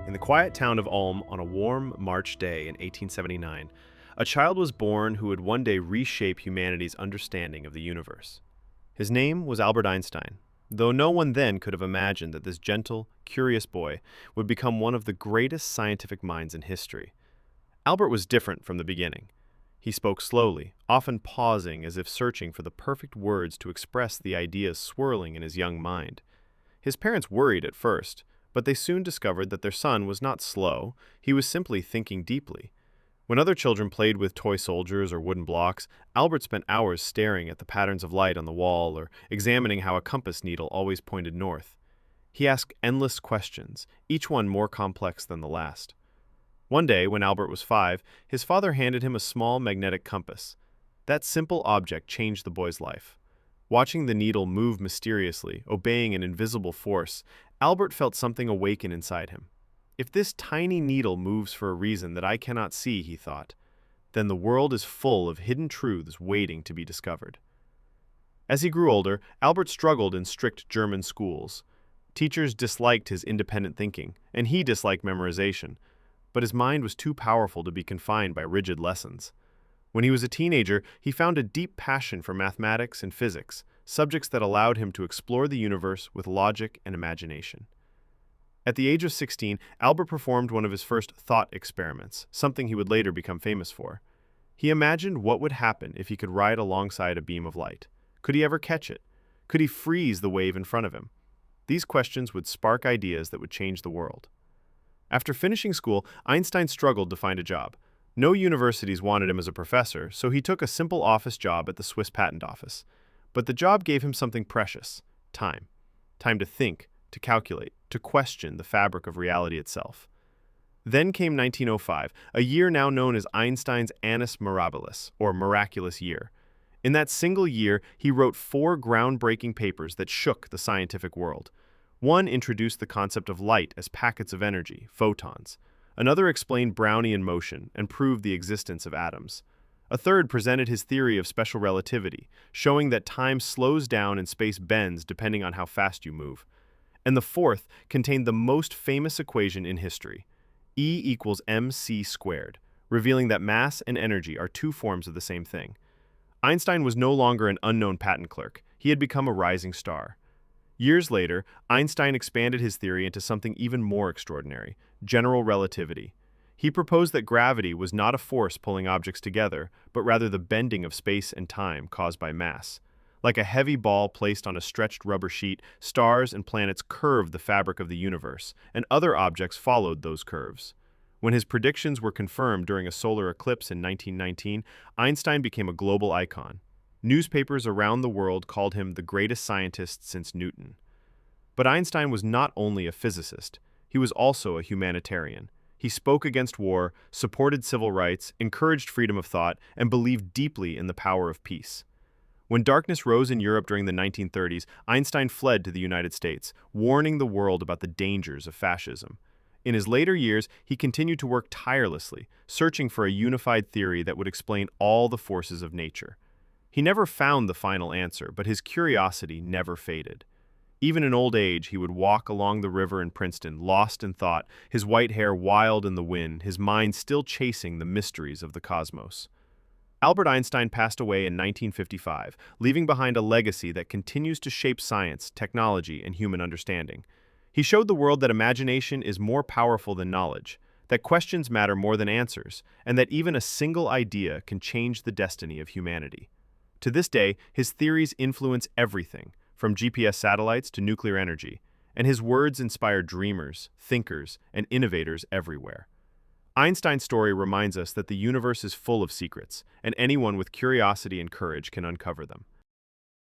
In the quiet town of Ulm on a warm March day in 1879, a child was born who would one day reshape humanity's understanding of the universe. His name was Albert Einstein, though no one then could have imagined that this gentle, curious boy would become one of the greatest scientific minds in history. Albert was different from the beginning. He spoke slowly, often pausing as if searching for the perfect words to express the ideas swirling in his young mind. His parents worried at first, but they soon discovered that their son was not slow, he was simply thinking deeply. When other children played with toy soldiers or wooden blocks, Albert spent hours staring at the patterns of light on the wall or examining how a compass needle always pointed north. He asked endless questions, each one more complex than the last. One day, when Albert was 5, his father handed him a small magnetic compass. That simple object changed the boy's life. Watching the needle move mysteriously, obeying an invisible force, Albert felt something awaken inside him. If this tiny needle moves for a reason that I cannot see, he thought, then the world is full of hidden truths waiting to be discovered. As he grew older, Albert struggled in strict German schools. Teachers disliked his independent thinking, and he disliked memorization, but his mind was too powerful to be confined by rigid lessons. When he was a teenager, he found a deep passion for mathematics and physics, subjects that allowed him to explore the universe with logic and imagination. At the age of 16, Albert performed one of his first thought experiments, something he would later become famous for. He imagined what would happen if he could ride alongside a beam of light. Could he ever catch it? Could he freeze the wave in front of him? These questions would spark ideas that would change the world. After finishing school, Einstein struggled to find a job. No universities wanted him as a professor, so he took a simple office job at the Swiss Patent Office. But the job gave him something precious: time. Time to think, to calculate, to question the fabric of reality itself. Then came 1905, a year now known as Einstein's Annus Mirabilis, or miraculous year. In that single year, he wrote 4 groundbreaking papers that shook the scientific world. One introduced the concept of light as packets of energy, photons. Another explained Brownian motion and proved the existence of atoms. A third presented his theory of special relativity, showing that time slows down and space bends depending on how fast you move. And the fourth contained the most famous equation in history, E equals mc squared, revealing that mass and energy are 2 forms of the same thing. Einstein was no longer an unknown patent clerk. He had become a rising star. Years later, Einstein expanded his theory into something even more extraordinary: general relativity. He proposed that gravity was not a force pulling objects together, but rather the bending of space and time caused by mass. Like a heavy ball placed on a stretched rubber sheet, stars and planets curved the fabric of the universe, and other objects followed those curves. When his predictions were confirmed during a solar eclipse in 1919, Einstein became a global icon. Newspapers around the world called him the greatest scientist since Newton. But Einstein was not only a physicist, he was also a humanitarian. He spoke against war, supported civil rights, encouraged freedom of thought, and believed deeply in the power of peace. When darkness rose in Europe during the 1930s, Einstein fled to the United States, warning the world about the dangers of fascism. In his later years, he continued to work tirelessly, searching for a unified theory that would explain all the forces of nature. He never found the final answer, but his curiosity never faded. Even in old age, he would walk along the river in Princeton, lost in thought, his white hair wild in the wind, his mind still chasing the mysteries of the cosmos. Albert Einstein passed away in 1955, leaving behind a legacy that continues to shape science, technology, and human understanding. He showed the world that imagination is more powerful than knowledge, that questions matter more than answers, and that even a single idea can change the destiny of humanity. To this day, his theories influence everything, from GPS satellites to nuclear energy, and his words inspire dreamers, thinkers, and innovators everywhere. Einstein's story reminds us that the universe is full of secrets, and anyone with curiosity and courage can uncover them.